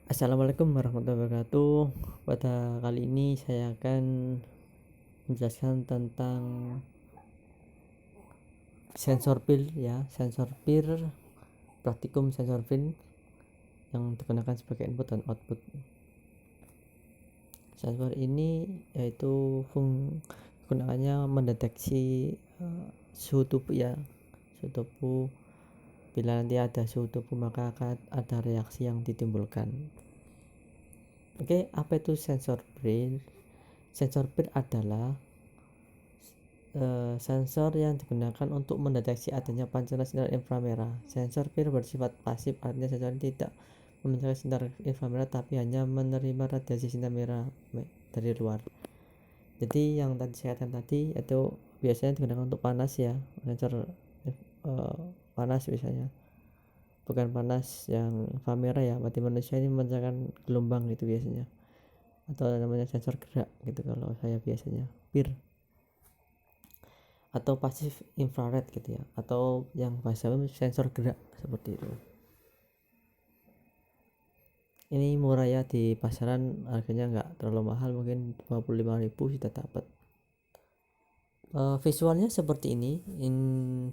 Assalamualaikum warahmatullahi wabarakatuh. Pada kali ini saya akan menjelaskan tentang sensor pil ya, sensor pil, praktikum sensor pil yang digunakan sebagai input dan output. Sensor ini yaitu gunanya mendeteksi suhu tubuh ya, suhu tubuh. Bila nanti ada suhu tubuh maka akan ada reaksi yang ditimbulkan. Oke, apa itu sensor pil? Sensor pil adalah sensor yang digunakan untuk mendeteksi adanya pancaran sinar inframerah. Sensor pil bersifat pasif, artinya sensor ini tidak memancarkan sinar inframerah tapi hanya menerima radiasi sinar merah dari luar. Jadi yang tadi saya katakan tadi itu biasanya digunakan untuk panas ya, sensor panas biasanya, bukan panas yang inframerah ya. Berarti manusia ini memancarkan gelombang gitu biasanya, atau namanya sensor gerak gitu kalau saya biasanya PIR, atau pasif infrared gitu ya, atau yang bahasa sensor gerak seperti itu. Ini murah ya, di pasaran harganya nggak terlalu mahal, mungkin 25.000 sudah dapat. Visualnya seperti ini,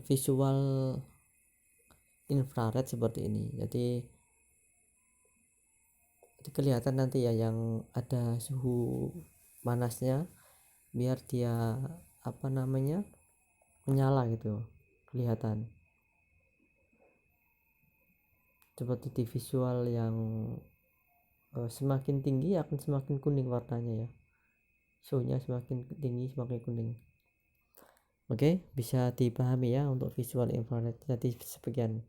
visual infrared seperti ini. Jadi kelihatan nanti ya yang ada suhu panasnya, biar dia menyala gitu, kelihatan seperti di visual yang semakin tinggi akan semakin kuning warnanya ya, suhunya semakin tinggi semakin kuning. Oke, bisa dipahami ya untuk visual infrared. Jadi sebagian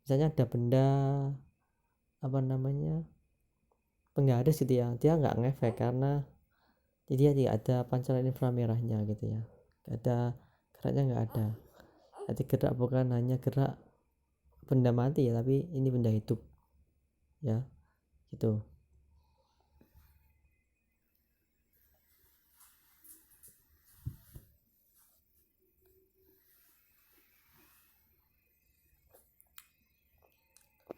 misalnya ada benda penggaris gitu ya, dia nggak ngefek karena dia tidak ada pancaran inframerahnya gitu ya, ada geraknya, nggak ada. Jadi gerak bukan hanya gerak benda mati ya, tapi ini benda hidup ya gitu.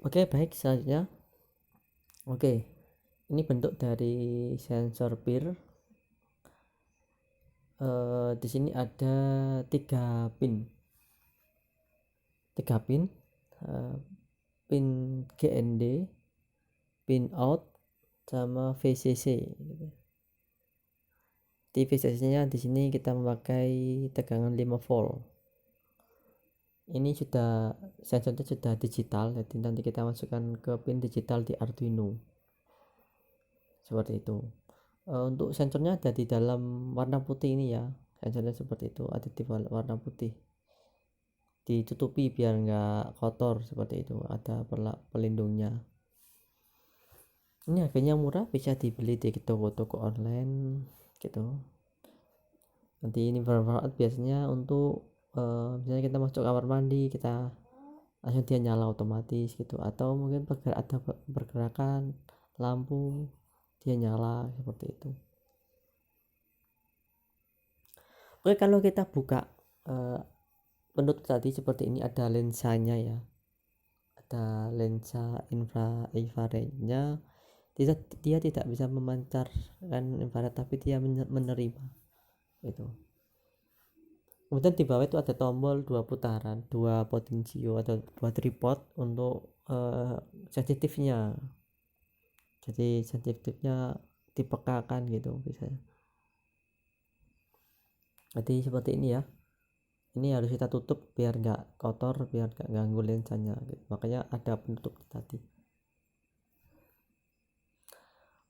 Oke, baik, selanjutnya. Oke, ini bentuk dari sensor PIR. Di sini ada 3 pin, pin GND, pin out, sama VCC gitu. Di VCC nya di sini kita memakai tegangan 5 volt. Ini sensornya sudah digital, jadi nanti kita masukkan ke pin digital di Arduino seperti itu. Untuk sensornya ada di dalam warna putih ini ya, sensornya seperti itu, ada di warna putih, ditutupi biar nggak kotor seperti itu, ada pelindungnya. Ini harganya murah, bisa dibeli di toko-toko online gitu. Nanti ini bermanfaat biasanya untuk misalnya kita masuk kamar mandi, kita langsung dia nyala otomatis gitu, atau mungkin ada pergerakan lampu dia nyala seperti itu. Oke, kalau kita buka penutup tadi seperti ini, ada lensanya ya, ada lensa infrarednya. Dia tidak bisa memancarkan infrared tapi dia menerima itu. Kemudian di bawah itu ada tombol 2 putaran, 2 potensio atau 2 tripod untuk sensitifnya. Jadi sensitifnya dipekakan gitu bisa. Jadi seperti ini ya. Ini harus kita tutup biar nggak kotor, biar nggak ganggu lensanya gitu. Makanya ada penutup tadi.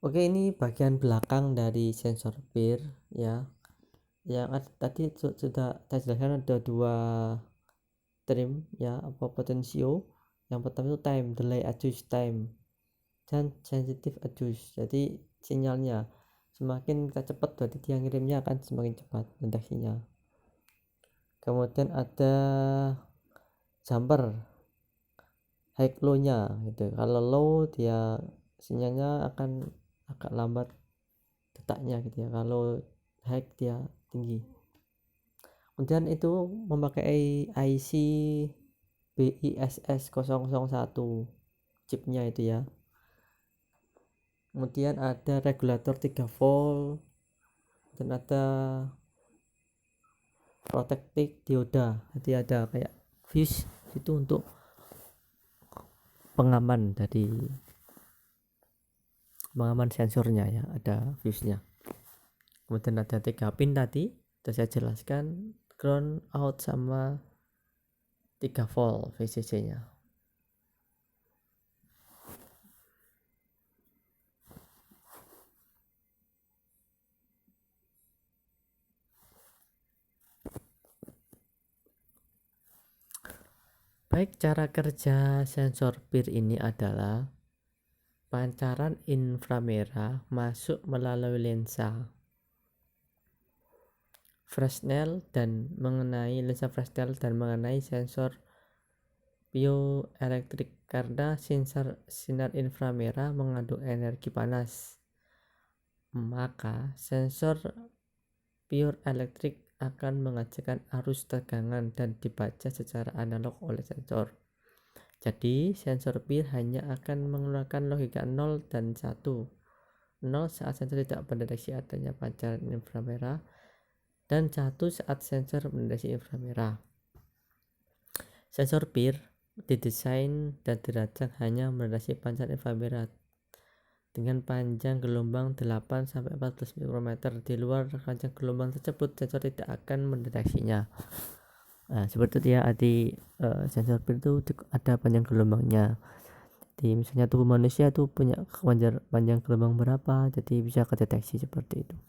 Oke, ini bagian belakang dari sensor PIR ya. Yang tadi sudah saya jelaskan, ada 2 trim ya, apa potensio. Yang pertama itu time delay adjust time dan sensitive adjust. Jadi sinyalnya semakin kita cepat, berarti dia ngirimnya akan semakin cepat deteksinya. Kemudian ada jumper high low nya gitu. Kalau low dia sinyalnya akan agak lambat detaknya gitu ya, kalau high dia tinggi. Kemudian itu memakai IC BISS 001 chipnya itu ya. kemudian ada regulator 3 volt, dan ada protective dioda. Jadi ada kayak fuse itu untuk pengaman sensornya ya, ada fuse-nya. Kemudian ada 3 pin tadi sudah saya jelaskan, ground, out, sama 3 volt VCC-nya. Baik, cara kerja sensor PIR ini adalah pancaran inframerah masuk melalui lensa Fresnel dan mengenai sensor piezoelektrik karena sinar inframerah mengandung energi panas. Maka sensor piezoelektrik akan menghasilkan arus tegangan dan dibaca secara analog oleh sensor. Jadi sensor PIR hanya akan mengeluarkan logika 0 dan 1. 0 saat sensor tidak mendeteksi adanya pancaran inframerah, dan 1 saat sensor mendeteksi inframerah. Sensor PIR didesain dan dirancang hanya mendeteksi pancaran inframerah dengan panjang gelombang 8-14 mikrometer. Di luar panjang gelombang tersebut sensor tidak akan mendeteksinya. Nah, seperti itu ya, sensor PIR itu ada panjang gelombangnya. Jadi misalnya tubuh manusia itu punya panjang gelombang berapa, jadi bisa kedeteksi seperti itu.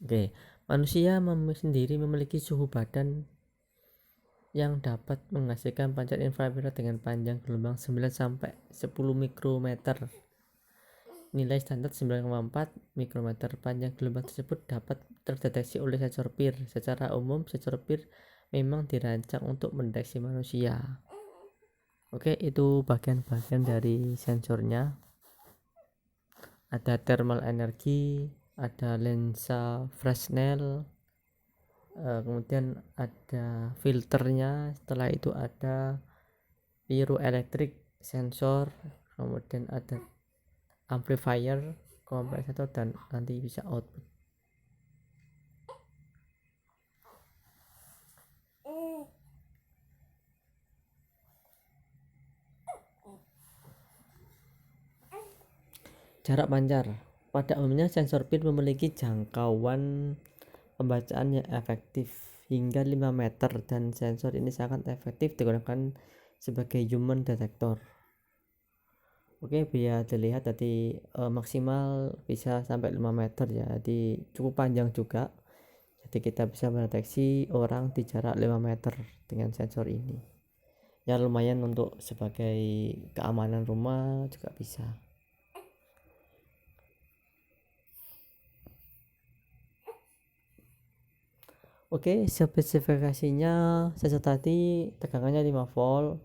Oke, manusia sendiri memiliki suhu badan yang dapat menghasilkan pancaran inframerah dengan panjang gelombang 9-10 mikrometer. Nilai standar 9,4 mikrometer. Panjang gelombang tersebut dapat terdeteksi oleh sensor PIR. Secara umum, sensor PIR memang dirancang untuk mendeteksi manusia. Oke, itu bagian-bagian dari sensornya. Ada thermal energi, ada lensa Fresnel, kemudian ada filternya, setelah itu ada piezoelektrik sensor, kemudian ada amplifier, kompensator, dan nanti bisa output. Jarak pancar. Pada umumnya sensor PIR memiliki jangkauan pembacaan yang efektif hingga 5 meter, dan sensor ini sangat efektif digunakan sebagai human detector. Oke, biar dilihat tadi maksimal bisa sampai 5 meter ya, jadi cukup panjang juga. Jadi kita bisa mendeteksi orang di jarak 5 meter dengan sensor ini. Ya lumayan untuk sebagai keamanan rumah juga bisa. Oke, spesifikasinya sensor tadi tegangannya 5 volt,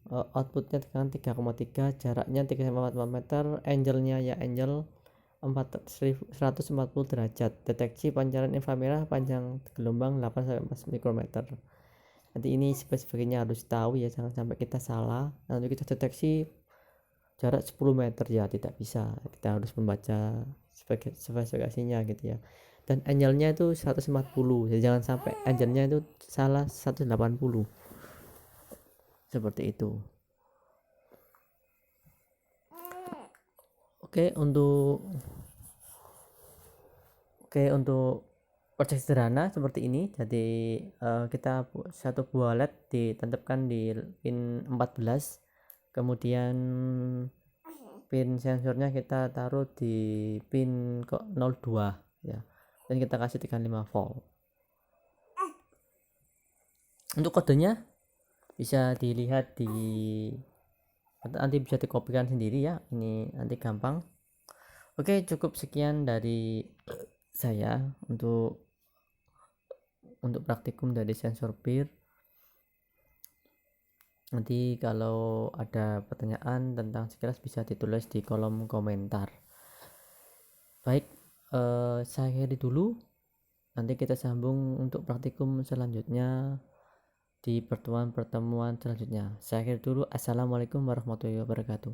outputnya tegangan 3,3, jaraknya 3,4 meter, angle-nya ya angle 140 derajat, deteksi pancaran inframerah panjang gelombang 8-14 mikrometer. Nanti ini spesifikasinya harus tahu ya, jangan sampai kita salah. Nanti kita deteksi jarak 10 meter ya tidak bisa, kita harus membaca spesifikasinya gitu ya. Dan angle-nya itu 140, jadi jangan sampai angle-nya itu salah 180 seperti itu. Oke, untuk proyek sederhana seperti ini. Jadi kita satu buah LED ditempelkan di pin 14, kemudian pin sensornya kita taruh di pin 02 ya, dan kita kasih tekan 5 volt. Untuk kodenya bisa dilihat nanti bisa dikopikan sendiri ya, ini nanti gampang. Oke, cukup sekian dari saya untuk praktikum dari sensor PIR. Nanti kalau ada pertanyaan tentang sekilas bisa ditulis di kolom komentar. Baik, saya akhiri dulu, nanti kita sambung untuk praktikum selanjutnya di pertemuan-pertemuan selanjutnya. Saya akhiri dulu. Assalamualaikum warahmatullahi wabarakatuh.